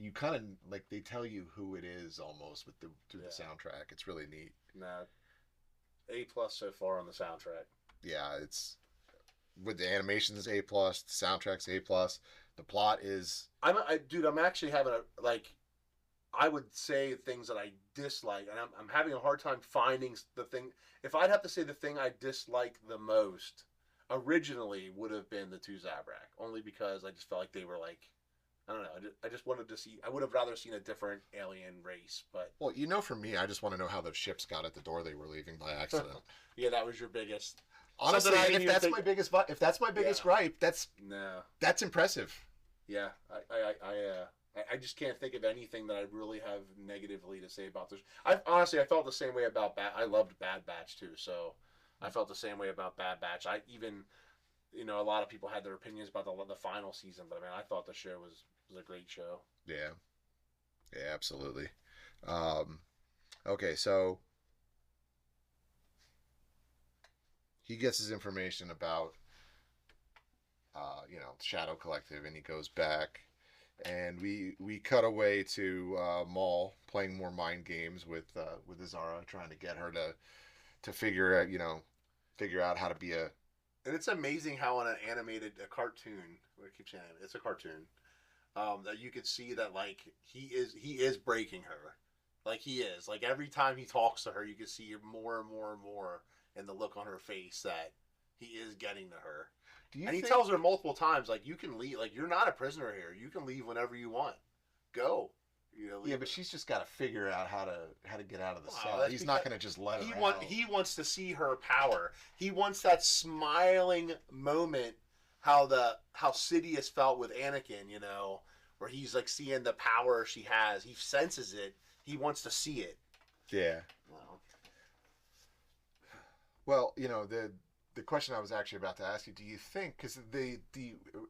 You kind of like they tell you who it is almost through the soundtrack. It's really neat. Nah, A+ so far on the soundtrack. Yeah, it's with the animations A+, the soundtrack's A+. The plot is. I'm actually having I would say things that I dislike, and I'm having a hard time finding the thing. If I'd have to say the thing I dislike the most, originally would have been the two Zabrak, only because I just felt like they were like, I don't know. I just wanted to see. I would have rather seen a different alien race, but well, for me, I just want to know how those ships got at the door they were leaving by accident. Yeah, that was your biggest. Honestly, if that's my biggest gripe, that's impressive. Yeah, I just can't think of anything that I really have negatively to say about this. I felt the same way about I loved Bad Batch too, so I felt the same way about Bad Batch. I even, a lot of people had their opinions about the final season, but I mean, I thought the show was a great show. Yeah, absolutely. Okay, so he gets his information about, Shadow Collective, and he goes back. And we cut away to Maul playing more mind games with Azara, trying to get her to figure out how to be a. And it's amazing how on a cartoon, I keep saying it's a cartoon, that you could see that like he is breaking her, like he is like every time he talks to her, you can see more and more and more in the look on her face that he is getting to her. He tells her multiple times, like, you can leave. Like, you're not a prisoner here. You can leave whenever you want. Go. Yeah, but she's just got to figure out how to get out of the cell. He's not going to just let her out. He wants to see her power. He wants that smiling moment, how Sidious felt with Anakin, where he's, like, seeing the power she has. He senses it. He wants to see it. Yeah. Well, the question I was actually about to ask you, do you think, because the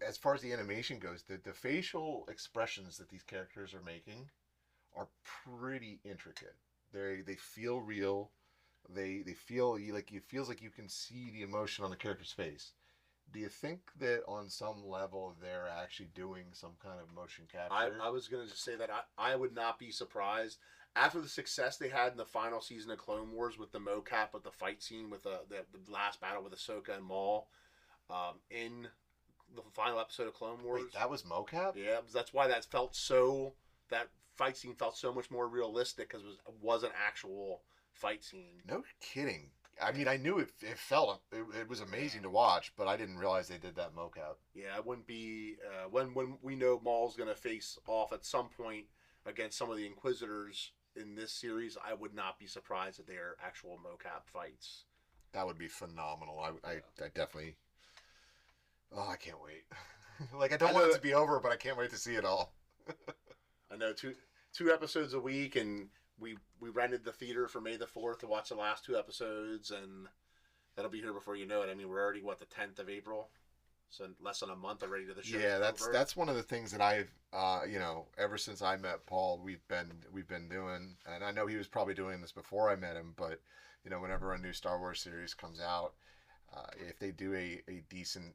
as far as the animation goes, the facial expressions that these characters are making are pretty intricate. They feel real. They feel like it feels like you can see the emotion on the character's face. Do you think that on some level they're actually doing some kind of motion capture? I was going to say that I would not be surprised. After the success they had in the final season of Clone Wars with the mocap, with the fight scene with the last battle with Ahsoka and Maul, in the final episode of Clone Wars. Wait, that was mocap? Yeah, that's why that fight scene felt so much more realistic, because it was an actual fight scene. No kidding. I mean, I knew it was amazing to watch, but I didn't realize they did that mocap. Yeah, it wouldn't be when we know Maul's going to face off at some point against some of the Inquisitors in this series. I would not be surprised if they are actual mocap fights. That would be phenomenal. I definitely. Oh, I can't wait. Like, I don't want it to be over, but I can't wait to see it all. I know two episodes a week, and we rented the theater for May the 4th to watch the last 2 episodes, and that'll be here before you know it. I mean, we're already the 10th of April. So less than a month already to the show. Yeah, that's one of the things that I've ever since I met Paul, we've been doing, and I know he was probably doing this before I met him, but whenever a new Star Wars series comes out, if they do a decent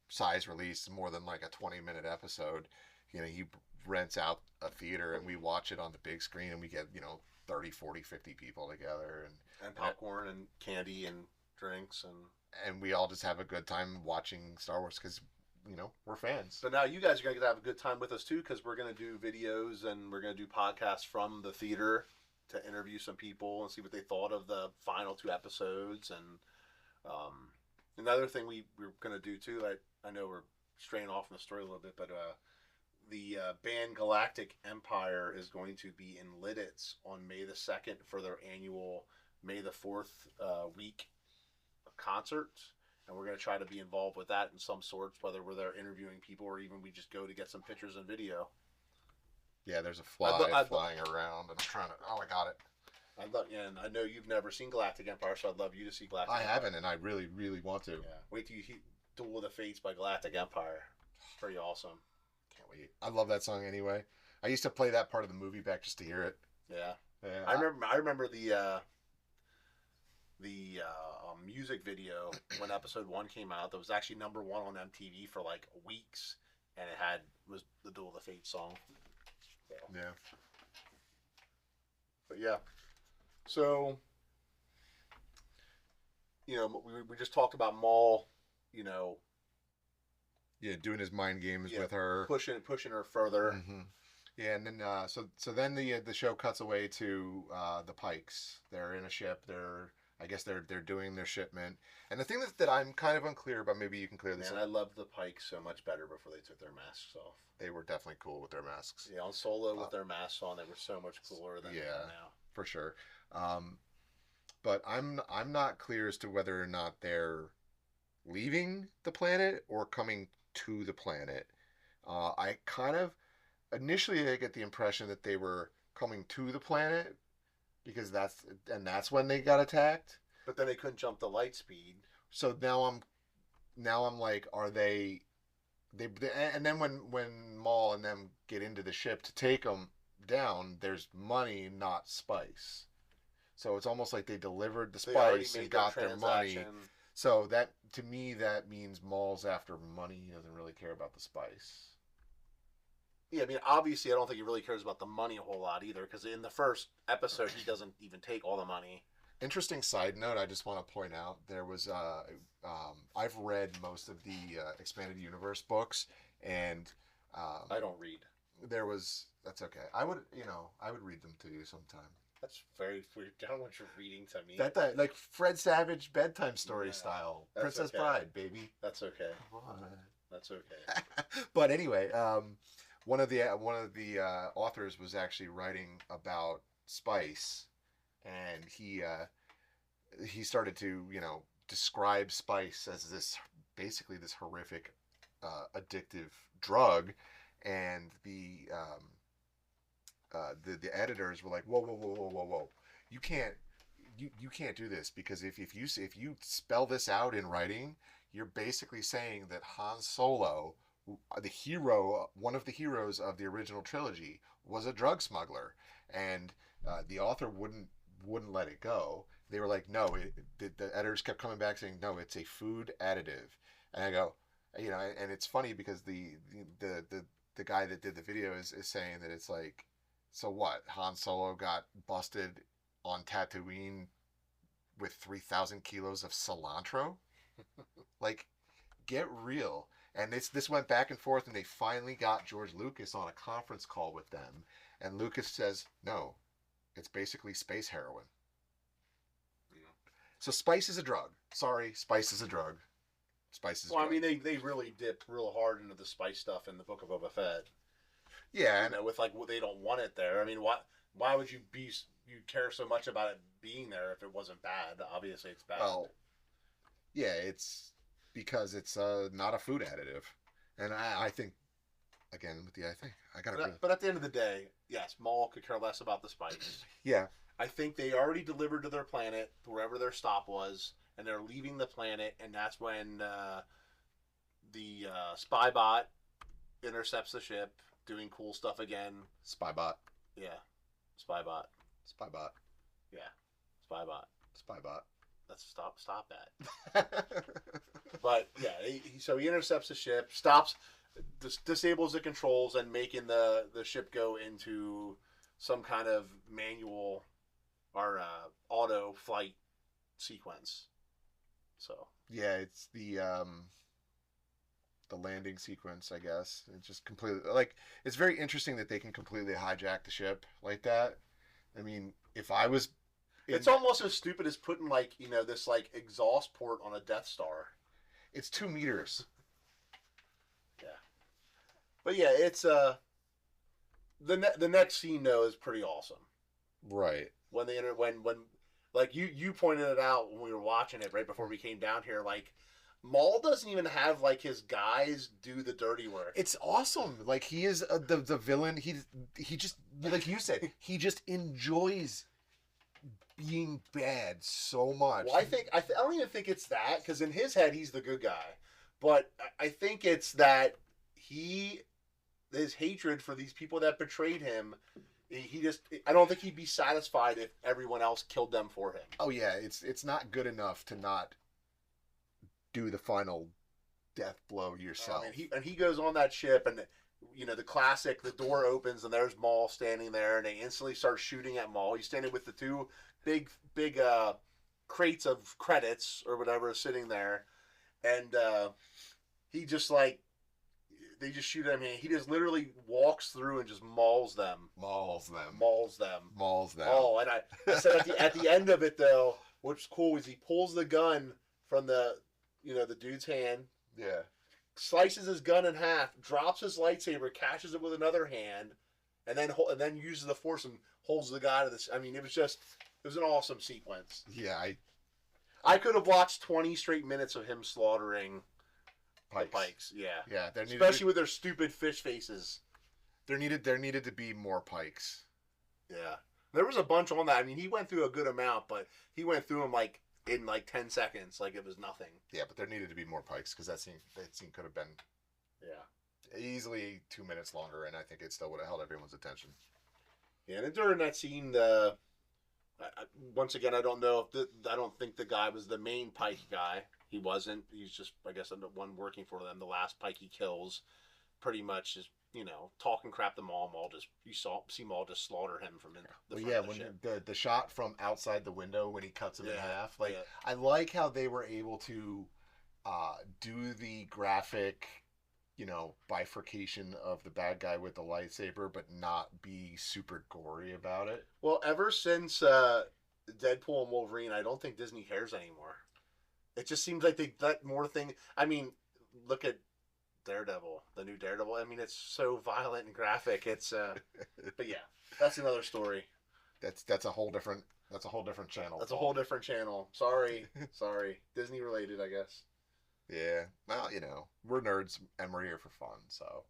size release, more than like a 20-minute episode, he rents out a theater and we watch it on the big screen, and we get 30, 40, 50 people together, and popcorn and candy and drinks, and we all just have a good time watching Star Wars because, we're fans. So now you guys are going to have a good time with us too, because we're going to do videos and we're going to do podcasts from the theater to interview some people and see what they thought of the final 2 episodes. And another thing we're going to do too, I know we're straying off from the story a little bit, but the band Galactic Empire is going to be in Lidditz on May the 2nd for their annual May the 4th week concert, and we're going to try to be involved with that in some sorts, whether we're there interviewing people or even we just go to get some pictures and video. Yeah, there's a fly flying around, and I'm trying to. Oh, I got it. And I know you've never seen Galactic Empire, so I'd love you to see Galactic Empire. I haven't, and I really, really want to. Yeah. Wait till you hear Duel of the Fates by Galactic Empire. It's pretty awesome. Can't wait. I love that song anyway. I used to play that part of the movie back just to hear it. Yeah. Yeah. I remember the music video when episode 1 came out. That was actually #1 on MTV for like weeks, and was the Duel of the Fates song. So. Yeah. But yeah. So, we just talked about Maul, Yeah, doing his mind games with her, pushing her further. Mm-hmm. Yeah, and then so then the show cuts away to the Pikes. They're in a ship. I guess they're doing their shipment. And the thing that I'm kind of unclear about, maybe you can clear this up. I loved the Pikes so much better before they took their masks off. They were definitely cool with their masks. Yeah, on Solo with their masks on, they were so much cooler than they are now. For sure. But I'm not clear as to whether or not they're leaving the planet or coming to the planet. I kind of initially I get the impression that they were coming to the planet because that's when they got attacked. But then they couldn't jump the light speed. So now I'm like, are they? And then when Maul and them get into the ship to take them down, there's money, not spice. So it's almost like they delivered the spice and got their money. So that, to me, that means Maul's after money. He doesn't really care about the spice. Yeah, I mean, obviously, I don't think he really cares about the money a whole lot either, because in the first episode, he doesn't even take all the money. Interesting side note, I just want to point out, there was, I've read most of the Expanded Universe books, and... I don't read. That's okay. I would read them to you sometime. That's very weird. I don't want you reading to me. That like Fred Savage bedtime story style. Princess Bride, baby. That's okay. That's okay. But anyway, one of the authors was actually writing about spice, and he started to describe spice as basically this horrific addictive drug, and the editors were like, whoa, you can't do this, because if you spell this out in writing, you're basically saying that Han Solo, the hero, one of the heroes of the original trilogy, was a drug smuggler, and the author wouldn't let it go. They were like, no, the editors kept coming back saying, no, it's a food additive, and I go, and it's funny because the guy that did the video is saying that it's like, so what? Han Solo got busted on Tatooine with 3,000 kilos of cilantro? Like, get real. And this went back and forth, and they finally got George Lucas on a conference call with them. And Lucas says, no, it's basically space heroin. Yeah. So spice is a drug. Sorry, spice is a drug. Spice is. Well, I mean, they really dipped real hard into the spice stuff in the Book of Boba Fett. Yeah, with like they don't want it there. I mean, why would you care so much about it being there if it wasn't bad? Obviously, it's bad. Well, yeah, it's because it's not a food additive, and I think, again, I gotta. But at the end of the day, yes, Maul could care less about the spice. Yeah, I think they already delivered to their planet, wherever their stop was, and they're leaving the planet, and that's when the spy bot intercepts the ship, doing cool stuff again. Spybot. Yeah. Spybot. Spybot. Yeah. Spybot. Spybot. Let's stop that. But yeah, so he intercepts the ship, stops, disables the controls, and making the ship go into some kind of manual or auto flight sequence. So yeah, it's the landing sequence, I guess. It's just completely, like, it's very interesting that they can completely hijack the ship like that. I mean, if I was... It's almost as stupid as putting, like, this, like, exhaust port on a Death Star. It's 2 meters. Yeah. But yeah, it's, the next scene, though, is pretty awesome. Right. When like you pointed it out when we were watching it right before we came down here. Like Maul doesn't even have like his guys do the dirty work. It's awesome. Like he is the villain. He just like you said. He just enjoys being bad so much. Well, I don't even think it's that because in his head he's the good guy, but I think it's that his hatred for these people that betrayed him. I don't think he'd be satisfied if everyone else killed them for him. Oh yeah, it's not good enough to not do the final death blow yourself. He goes on that ship and the classic, the door opens and there's Maul standing there and they instantly start shooting at Maul. He's standing with the two big crates of credits or whatever sitting there, and he just like they just shoot at him. And he just literally walks through and just mauls them. Mauls them. Oh, and I said at the end of it though, what's cool is he pulls the gun from the dude's hand. Yeah. Slices his gun in half, drops his lightsaber, catches it with another hand, and then uses the force and holds the guy to this. I mean, it was an awesome sequence. Yeah, I could have watched 20 straight minutes of him slaughtering Pikes. Yeah. Yeah, especially with their stupid fish faces. There needed to be more Pikes. Yeah. There was a bunch on that. I mean, he went through a good amount, but he went through them like in like 10 seconds, like it was nothing. Yeah, but there needed to be more Pikes because that scene could have been easily 2 minutes longer, and I think it still would have held everyone's attention. Yeah, and during that scene, once again, I don't know if I don't think the guy was the main Pike guy. He wasn't. He's just, I guess, the one working for them. The last Pike he kills, pretty much is talking crap to Maul. See Maul just slaughter him from the front of the ship. The shot from outside the window when he cuts him in half. I like how they were able to do the graphic, bifurcation of the bad guy with the lightsaber, but not be super gory about it. Well, ever since Deadpool and Wolverine, I don't think Disney cares anymore. It just seems like they let more things. I mean, look at Daredevil, the new Daredevil. I mean, it's so violent and graphic. It's but yeah, that's another story. That's a whole different channel. That's a whole different channel. Sorry, Disney related, I guess. Yeah, well, we're nerds and we're here for fun. So,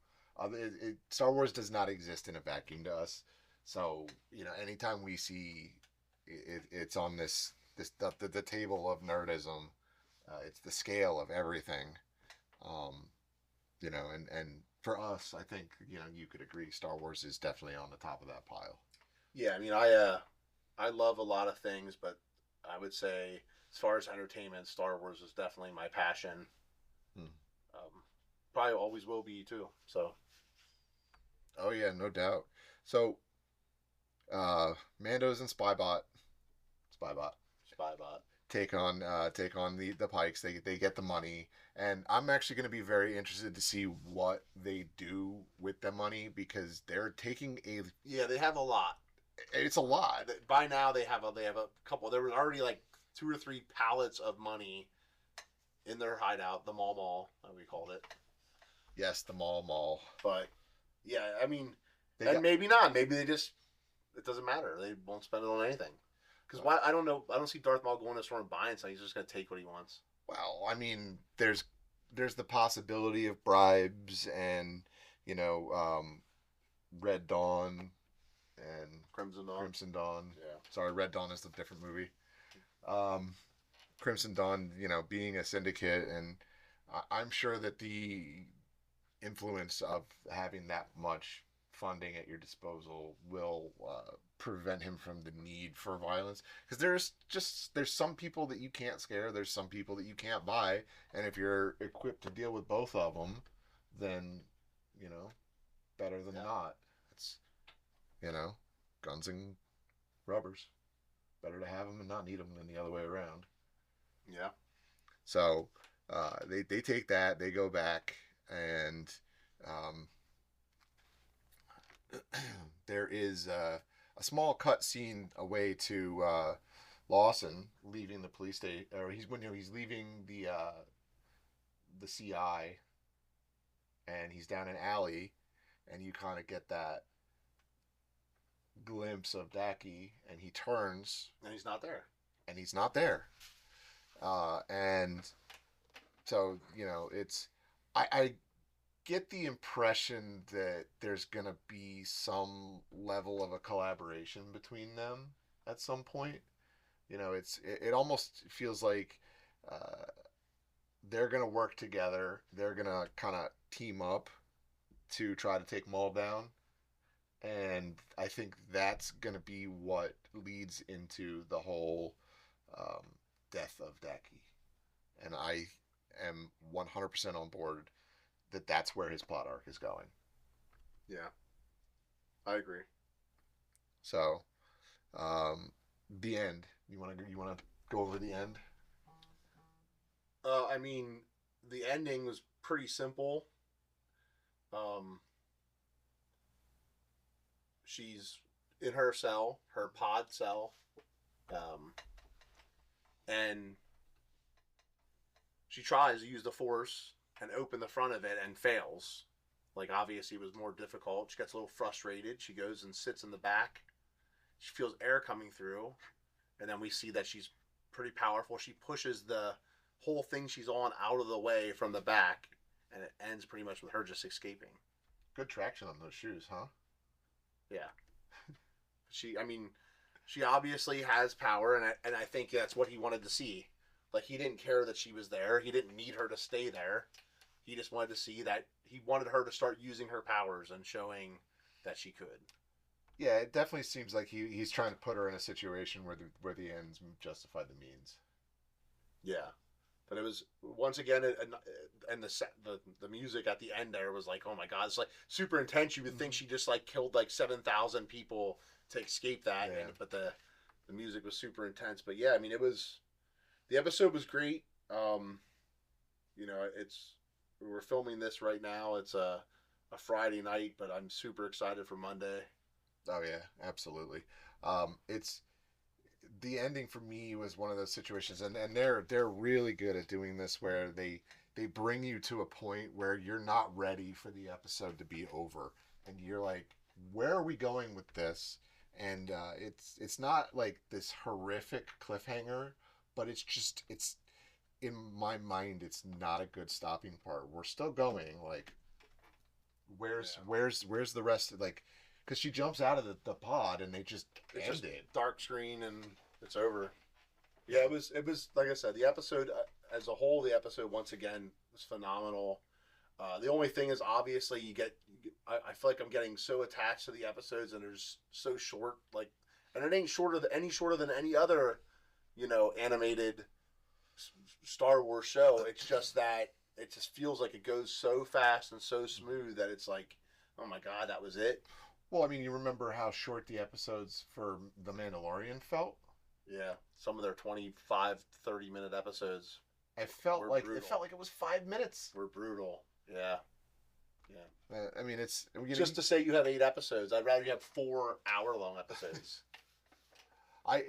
Star Wars does not exist in a vacuum to us. So, anytime we see it's on the table of nerdism, it's the scale of everything. And for us, I think you could agree Star Wars is definitely on the top of that pile. Yeah, I mean, I love a lot of things, but I would say as far as entertainment, Star Wars is definitely my passion. Probably always will be too. So. Oh yeah, no doubt. So, Mandos and Spybot take on the Pikes. They get the money, and I'm actually going to be very interested to see what they do with the money because they're taking they have a lot. It's a lot. By now they have a couple. There were already like 2 or 3 pallets of money in their hideout, the Mall, as we called it. Yes, the Mall. But yeah, I mean, maybe not. Maybe it doesn't matter. They won't spend it on anything. Because why? I don't know. I don't see Darth Maul going to the store and buying something. He's just going to take what he wants. Well, I mean, there's the possibility of bribes and Red Dawn and Crimson Dawn. Yeah. Sorry, Red Dawn is a different movie. Crimson Dawn, being a syndicate, and I'm sure that the influence of having that much funding at your disposal will prevent him from the need for violence, because there's some people that you can't scare, there's some people that you can't buy, and if you're equipped to deal with both of them, then better than not. It's guns and rubbers, better to have them and not need them than the other way around. Yeah. So they take that, they go back, and there is a small cut scene away to Lawson leaving the police station, or he's leaving the CI, and he's down an alley, and you kind of get that glimpse of Daki, and he turns, and he's not there. and he's not there. And so, I get the impression that there's going to be some level of a collaboration between them at some point. It almost feels like uh, they're going to work together. They're going to kind of team up to try to take Maul down. And I think that's going to be what leads into the whole um, death of Daki. And I am 100% on board that that's where his plot arc is going. Yeah, I agree. So, the end. You want to go over the end? I mean, the ending was pretty simple. Um, she's in her cell, her pod cell, and she tries to use the Force and open the front of it and fails. Like, obviously, it was more difficult. She gets a little frustrated. She goes and sits in the back. She feels air coming through, and then we see that she's pretty powerful. She pushes the whole thing she's on out of the way from the back, and it ends pretty much with her just escaping. Good traction on those shoes, huh? Yeah. She obviously has power, and I think that's what he wanted to see. Like, he didn't care that she was there. He didn't need her to stay there. He just wanted to see that he wanted her to start using her powers and showing that she could. Yeah, it definitely seems like he's trying to put her in a situation where the ends justify the means. Yeah, but it was once again, and the music at the end there was like, oh my god, it's like super intense. You would think she just like killed like 7,000 people to escape that, Yeah. but the music was super intense. But yeah, I mean, the episode was great. We're filming this right now. It's a Friday night, but I'm super excited for Monday. Oh yeah, absolutely. It's the ending for me was one of those situations, and they're really good at doing this, where they bring you to a point where you're not ready for the episode to be over, and you're like, where are we going with this? And it's not like this horrific cliffhanger, but it's in my mind, it's not a good stopping part. We're still going. Like, where's the rest of, like, because she jumps out of the pod and they just end it. Dark screen and it's over. Yeah, it was like I said, the episode as a whole, the episode once again was phenomenal. The only thing is, obviously, I feel like I'm getting so attached to the episodes, and they're just so short. Like, and it ain't shorter than any other, animated Star Wars show. It's just that it just feels like it goes so fast and so smooth that it's like, oh my god, that was it. Well, I mean, you remember how short the episodes for The Mandalorian felt? Yeah, some of their 25, 30-minute episodes. It felt like it was 5 minutes. Were brutal. Yeah. I mean, it's just to say you have 8 episodes. I'd rather you have 4-hour-long episodes. I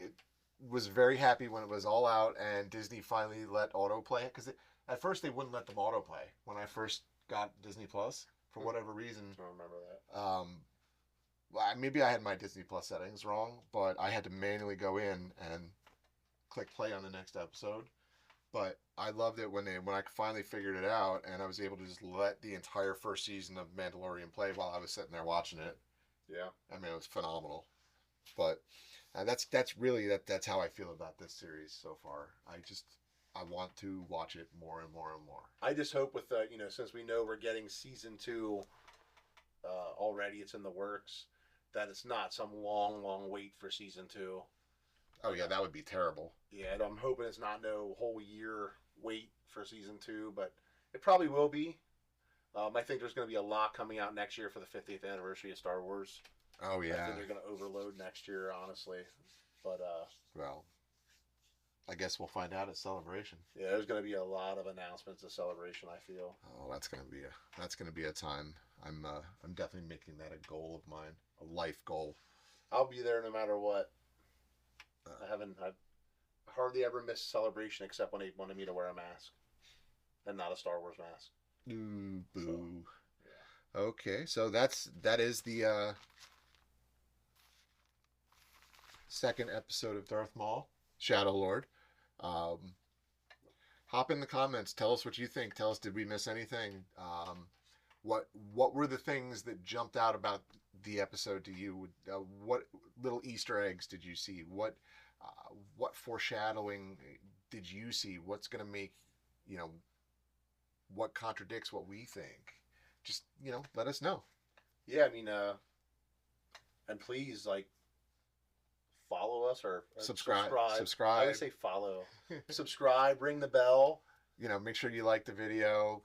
was very happy when it was all out and Disney finally let autoplay it, because at first they wouldn't let them autoplay when I first got Disney Plus for whatever reason. I don't remember that. Maybe I had my Disney Plus settings wrong, but I had to manually go in and click play on the next episode. But I loved it when I finally figured it out, and I was able to just let the entire first season of Mandalorian play while I was sitting there watching it. Yeah, I mean, it was phenomenal. But that's how I feel about this series so far. I want to watch it more and more and more. I just hope with since we know we're getting season 2 already, it's in the works, that it's not some long wait for season 2. Oh yeah, that would be terrible. Yeah, and I'm hoping it's not no whole year wait for season 2, but it probably will be. I think there's going to be a lot coming out next year for the 50th anniversary of Star Wars. Oh yeah. I think they're going to overload next year, honestly. But well, I guess we'll find out at Celebration. Yeah, there's going to be a lot of announcements at Celebration, I feel. Oh, that's going to be a time. I'm definitely making that a goal of mine, a life goal. I'll be there no matter what. I hardly ever miss Celebration except when they wanted me to wear a mask and not a Star Wars mask. Ooh, boo. So, yeah. Okay, so that is the second episode of Darth Maul. Shadow Lord. Hop in the comments. Tell us what you think. Tell us, did we miss anything? What were the things that jumped out about the episode to you? What little Easter eggs did you see? What foreshadowing did you see? What's going to make, what contradicts what we think? Just, let us know. Yeah, I mean, and please, like, follow us or subscribe. I would say follow. Subscribe, ring the bell. Make sure you like the video.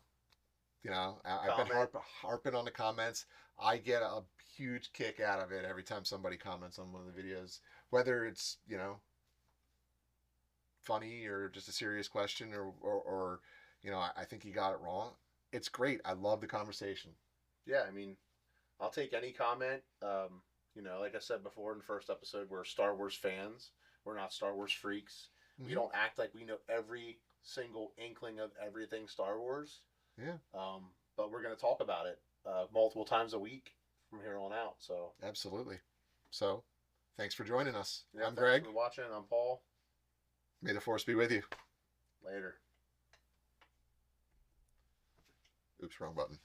I've been harping on the comments. I get a huge kick out of it every time somebody comments on one of the videos, whether it's, funny or just a serious question or I think you got it wrong. It's great. I love the conversation. Yeah, I mean, I'll take any comment. Like I said before in the first episode, we're Star Wars fans. We're not Star Wars freaks. Mm-hmm. We don't act like we know every single inkling of everything Star Wars. Yeah. But we're going to talk about it multiple times a week from here on out. So absolutely. So, thanks for joining us. Yeah, I'm Greg. Thanks for watching. I'm Paul. May the Force be with you. Later. Oops, wrong button.